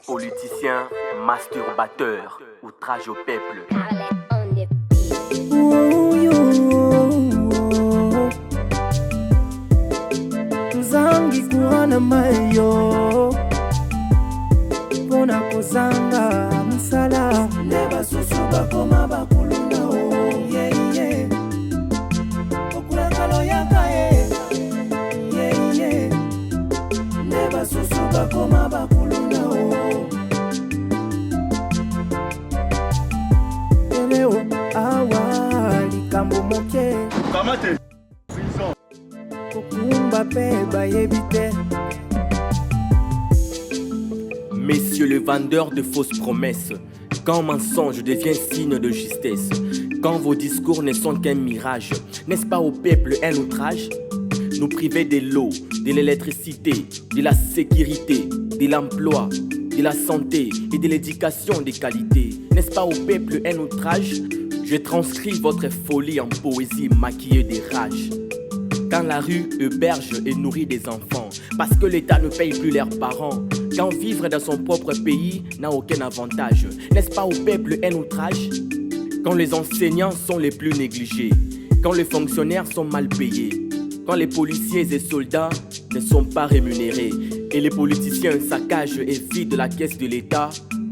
Politicien, masturbateur, outrage au peuple. Tuzangi kuhana mayo Pona kozanga misala Neba susuba koma bakulunda o Yeah, yeah Okula kalo yaka Yeah, yeah Neba susuba koma bakulunda o Eleo awa likambo moke Kamate Messieurs le vendeur de fausses promesses, quand mensonge devient signe de justesse, quand vos discours ne sont qu'un mirage, n'est-ce pas au peuple un outrage? Nous priver de l'eau, de l'électricité, de la sécurité, de l'emploi, de la santé et de l'éducation de qualité, n'est-ce pas au peuple un outrage? Je transcris votre folie en poésie maquillée de rage. Quand la rue héberge et nourrit des enfants, parce que l'État ne paye plus leurs parents. Quand vivre dans son propre pays n'a aucun avantage, n'est-ce pas au peuple un outrage? Quand les enseignants sont les plus négligés, quand les fonctionnaires sont mal payés, quand les policiers et soldats ne sont pas rémunérés, et les politiciens saccagent et vident la caisse de l'État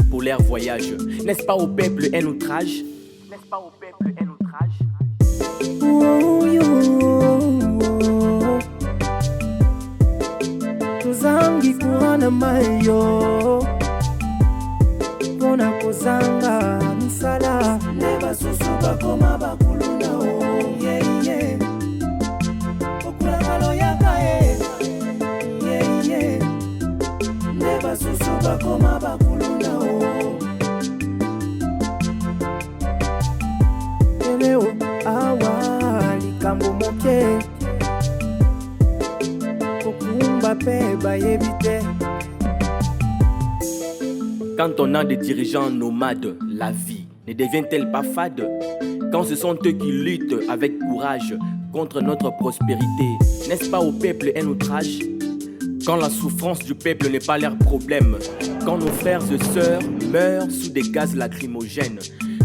pour leur voyage, n'est-ce pas au peuple un outrage? N'est-ce pas au peuple un outrage? Tuzangi kuhana mayo Pona kozanga misala Neba susuba koma bakulunda o Yeah, yeah Okula kalo yaka Yeah, yeah Neba susuba koma bakulunda o Eleo awa likambo moke Quand on a des dirigeants nomades, la vie ne devient-elle pas fade? Quand ce sont eux qui luttent avec courage contre notre prospérité, n'est-ce pas au peuple un outrage? Quand la souffrance du peuple n'est pas leur problème, quand nos frères et sœurs meurent sous des gaz lacrymogènes,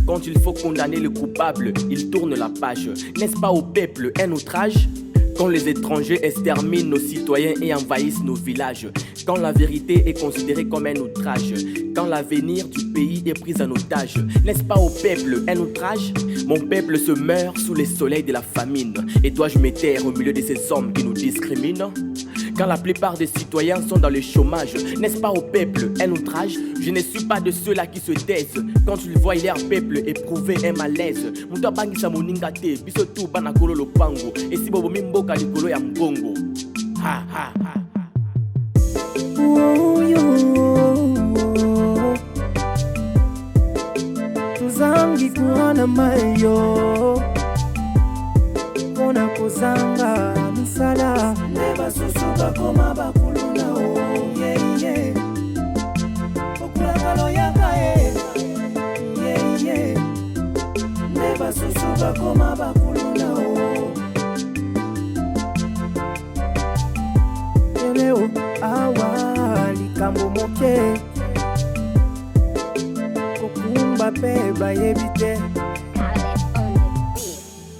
quand il faut condamner le coupable, ils tournent la page, n'est-ce pas au peuple un outrage? Quand les étrangers exterminent nos citoyens et envahissent nos villages, quand la vérité est considérée comme un outrage, quand l'avenir du pays est pris en otage, n'est-ce pas au peuple un outrage? Mon peuple se meurt sous les soleils de la famine, et dois-je me taire au milieu de ces hommes qui nous discriminent? Quand la plupart des citoyens sont dans le chômage, n'est-ce pas au peuple un outrage? Je ne suis pas de ceux-là qui se taisent quand ils voient leur peuple éprouver un malaise. Muto abangisa moninga te, biso tu bana kolo lopango, et si bobo mimboka likolo ya mbongo. Ha ha ha. Tuzangi kuhana mayo Pona kozanga misala Neba susuba koma bakulunda o Yeah, yeah Okula kalo yaka Yeah, yeah Neba susuba koma bakulunda o Eleo awa likambo moke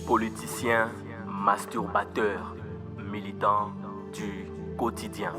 Politicien, masturbateur, militant du quotidien.